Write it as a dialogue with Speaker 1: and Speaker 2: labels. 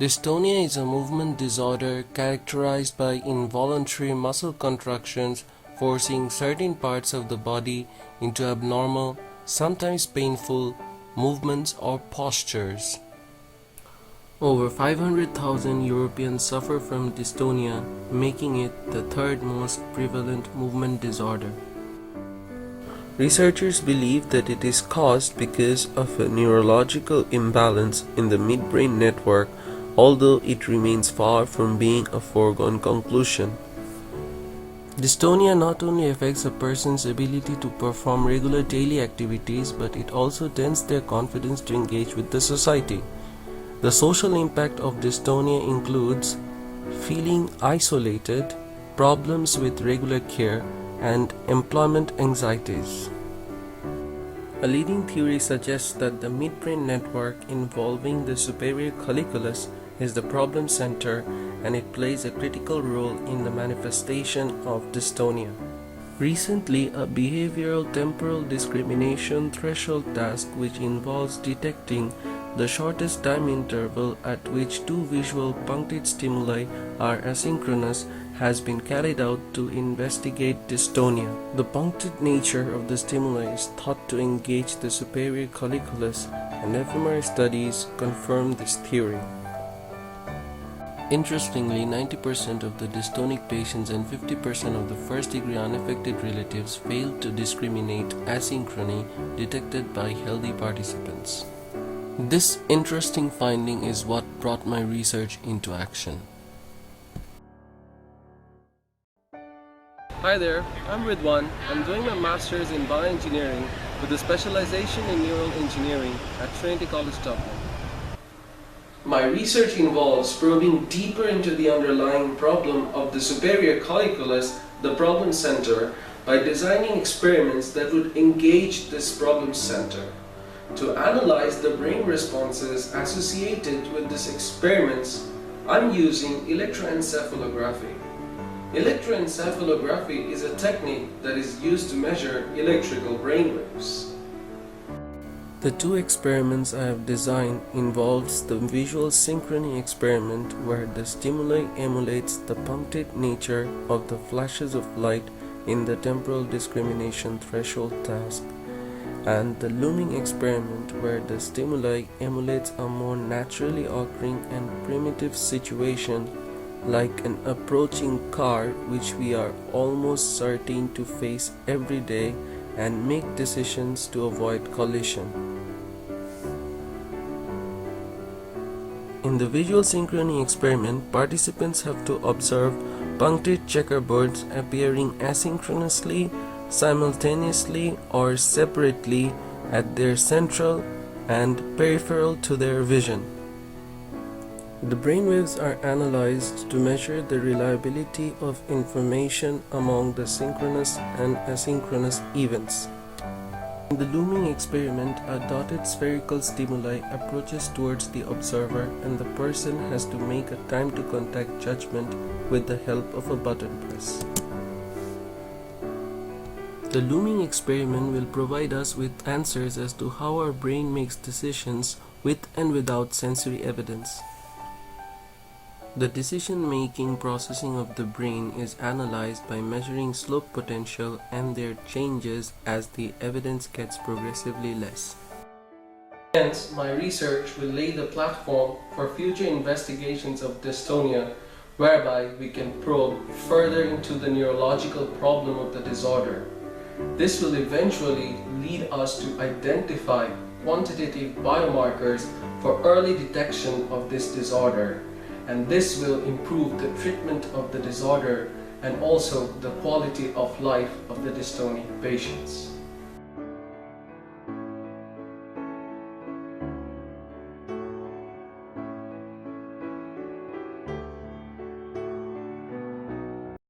Speaker 1: Dystonia is a movement disorder characterized by involuntary muscle contractions forcing certain parts of the body into abnormal, sometimes painful, movements or postures. Over 500,000 Europeans suffer from dystonia, making it the third most prevalent movement disorder. Researchers believe that it is caused because of a neurological imbalance in the midbrain network, although it remains far from being a foregone conclusion. Dystonia not only affects a person's ability to perform regular daily activities, but it also dents their confidence to engage with the society. The social impact of dystonia includes feeling isolated, problems with regular care, and employment anxieties. A leading theory suggests that the midbrain network involving the superior colliculus is the problem center, and it plays a critical role in the manifestation of dystonia. Recently, a behavioral temporal discrimination threshold task, which involves detecting the shortest time interval at which two visual punctate stimuli are asynchronous, has been carried out to investigate dystonia. The punctate nature of the stimuli is thought to engage the superior colliculus, and fMRI studies confirm this theory. Interestingly, 90% of the dystonic patients and 50% of the first-degree unaffected relatives failed to discriminate asynchrony detected by healthy participants. This interesting finding is what brought my research into action. Hi there, I'm Ridwan. I'm doing my master's in bioengineering with a specialization in neural engineering at Trinity College, Dublin. My research involves probing deeper into the underlying problem of the superior colliculus, the problem center, by designing experiments that would engage this problem center. To analyze the brain responses associated with these experiments, I'm using electroencephalography. Electroencephalography is a technique that is used to measure electrical brainwaves. The two experiments I have designed involves the visual synchrony experiment, where the stimuli emulates the punctate nature of the flashes of light in the temporal discrimination threshold task, and the looming experiment, where the stimuli emulates a more naturally occurring and primitive situation like an approaching car, which we are almost certain to face every day and make decisions to avoid collision. In the visual synchrony experiment, participants have to observe punctate checkerboards appearing asynchronously, simultaneously, or separately at their central and peripheral to their vision. The brainwaves are analyzed to measure the reliability of information among the synchronous and asynchronous events. In the looming experiment, a dotted spherical stimuli approaches towards the observer, and the person has to make a time to contact judgment with the help of a button press. The looming experiment will provide us with answers as to how our brain makes decisions with and without sensory evidence. The decision-making processing of the brain is analyzed by measuring slope potential and their changes as the evidence gets progressively less. Hence, my research will lay the platform for future investigations of dystonia, whereby we can probe further into the neurological problem of the disorder. This will eventually lead us to identify quantitative biomarkers for early detection of this disorder, and this will improve the treatment of the disorder and also the quality of life of the dystonic patients.